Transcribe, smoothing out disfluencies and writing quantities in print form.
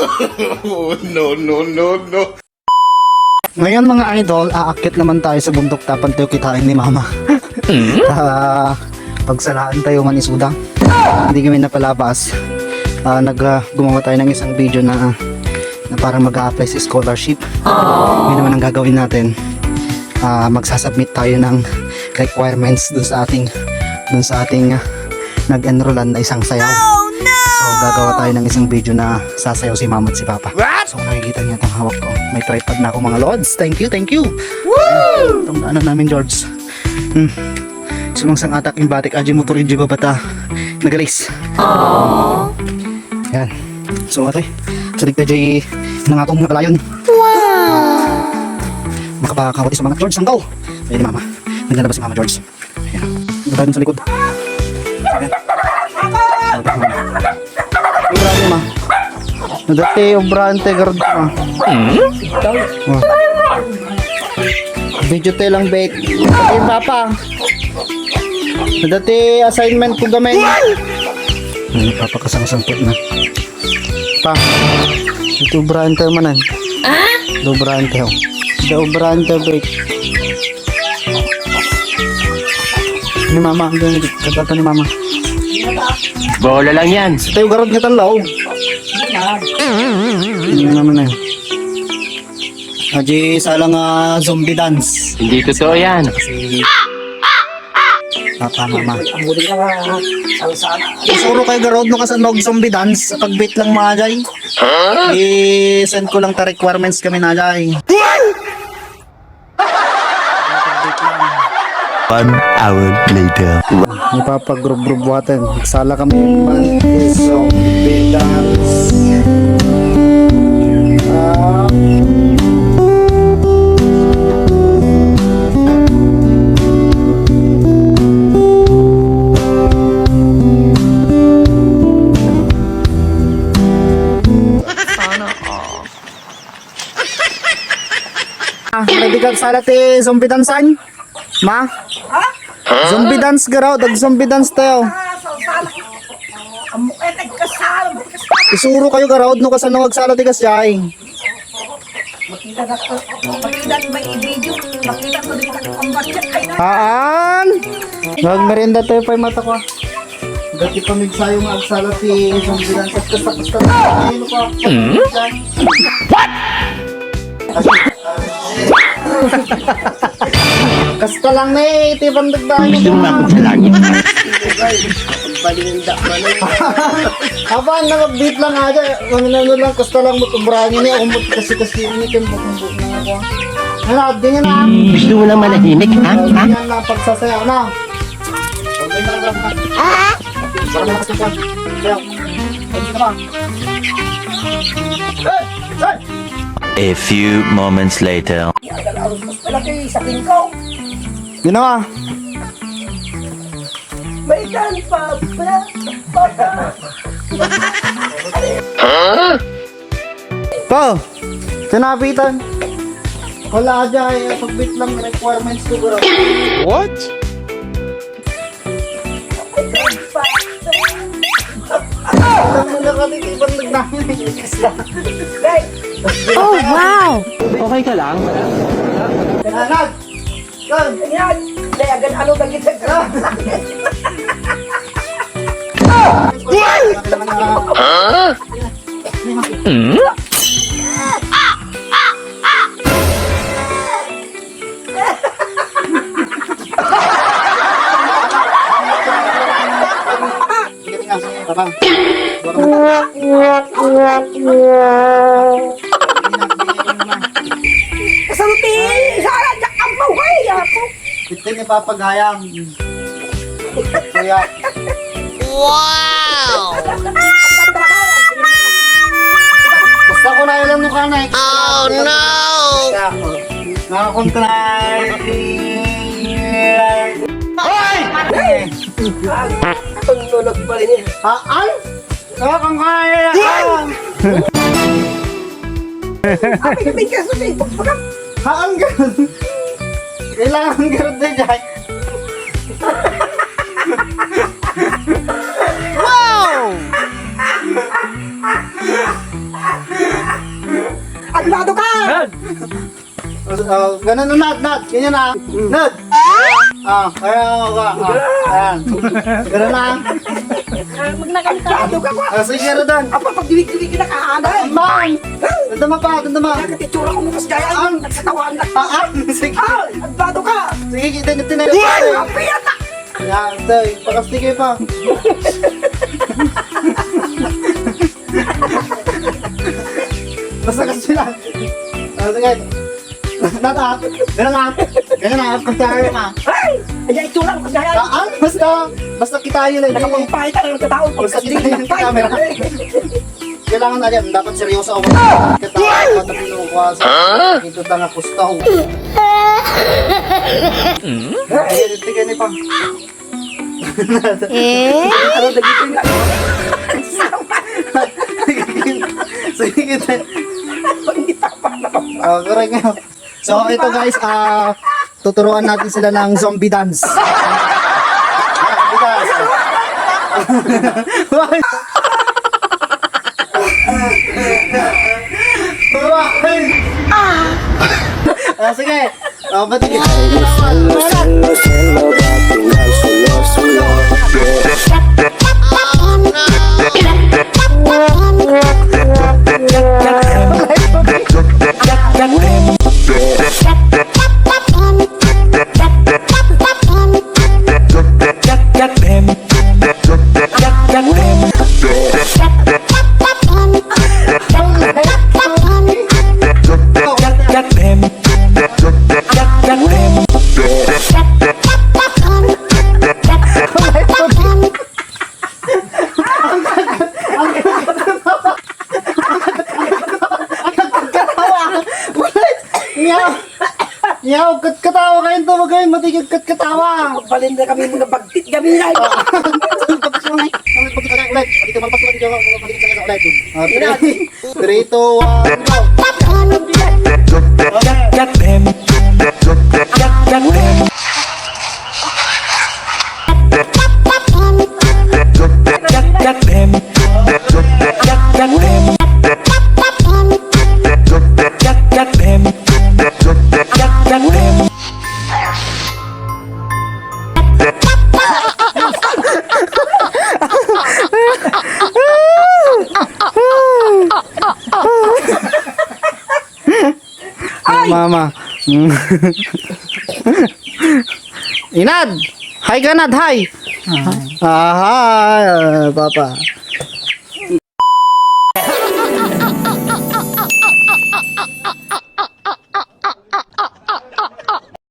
No, no, no, no. Ngayon mga idol, aakit naman tayo sa bundok tapan tayo kitain ni mama. Pagsalaan tayo manisudang. Hindi kami napalabas. Gumawa tayo ng isang video na para mag-a-apply sa scholarship. Yun naman ang gagawin natin. Magsasubmit tayo ng requirements dun sa ating nag-enrollan na isang sayaw. So gagawa tayo ng isang video na sasayaw si mama at si papa. So nakikita niyo itong hawak ko. May tripod na ako mga lods. Thank you, thank you. Woo! Itong ano namin George. Sumang atak yung batik aji motor yung bata. Nagalis. Yan. So ate, salig na jay nangatong mga kalayon. Wow! Makapakawati sa mga George sangkaw. Ayan ni mama. Naglalabas si mama George. Ayan. Ito tayo sa likod. Ayan. Obrante ma. Dati obrante guard ma. Video tayo lang bet. Ay papa. Dati assignment ko gamay. Ano papakasang-sangkot na. Pa. Ito obrante manan. Obrante ho. Obrante bet. Ni mama, kadata ni mama. Bola lang yan. Sa tayo garod nga talaw. Ano naman na yun. Haji salang zombie dance. Hindi totoo yan. Kasi papa mama. Isuro kayo garod no kasan mag zombie dance. Pagbait lang mga jay. I-send ko lang ta requirements kami na jay. 1 hour later. Ipapag-group water. Sala kami. Zombie dance. Ready ka sala ti zombie dancean? Ma? Zombie dance garaw, dag zombie dance tayo. Isuro kayo garaw no kasano magsala ti kasyay. Makita ba i-video? Makita ko din sa pambatya ay na. Haan? Nagmerienda tayo pa yung mata ko. Dati pamigsayo nga agsala ti zombie dance at kasta-kasta. What? Kasta lang na eh, tibang dagdagan. Gusto mo mapag sa langit. Balinda Aba, nag-beat lang aja. Ano lang, kasta lang matubrahan niya. Umot kasi ini kan bukong na ako. Ano, di nga na. Gusto mo lang manahimik, ha? Di nga na pagsasayaw na. Okay na lang. Para malakas yung kwan. Sayaw. Hindi na ba? Hey! A few moments later. Palagi sa tingkaw. Ginawa. May dan pa. Papa. Po! Sinabitan. Wala dyan. Pagbit lang requirements ko. What? Ang nakatikipan nagnamin. Oh, wow! Okay ka lang? Kananag! Kan! Yan. Layagan ano bagit sa kran. Kasampi! Sara! Ang buhay! Ito ni papagayang. Kuya. Wow! Basta ko na ilang yung kanay. Oh, no! Nakakontray. Hoy! Ang nulog pa rin eh. Haan? Nakakangkaya. May kasampi! Haan ganun. Kailangan ganun din dyan. Wow! Adlado ka! Ganun no, Nad. Ganyan na. Nad. Ayan ka. Ayan. Ganun na. Adlado ka ko! Sige, Rodan. Apa, pag diwig-diwig na kahanay! Mang! Ganda pa, ganda ma. Nagkatitsura ko mukas gaya ang nagsatawan na. Sige. Adlado ka! Sige, tinayo. Ang piyat na! Yan, tay. Pakastigay pa. Basta kasi sila. Sige. Nata. Ganun na. Ganun na. Pagkakaroon na. Ay, itsura ko gaya. Basta kita yun eh. Nakapampahit ka ng tao. Basta kita yun sa camera. Kailangan na yan. Dapat seryoso ako. Katawa ko na pinukwasa. Ito na nga pustaw. Ay, tigay ni Pang. Ano, dagito nga. Sige, tayo. Hindi pa pa Correct nga. So, ito guys, tuturuan natin sila ng zombie dance. Zombie dance. Sige. Batigin. Yaw, katawa kayo to, wag kayong matigil katawa. Balin na kami mga bagtit kami na. Tapos yung ulit. Dito magpas ulit yung ulit. 3, 2, 1, go. Mama. Inad! Hi ka, Nad! Hi! Hi! Papa.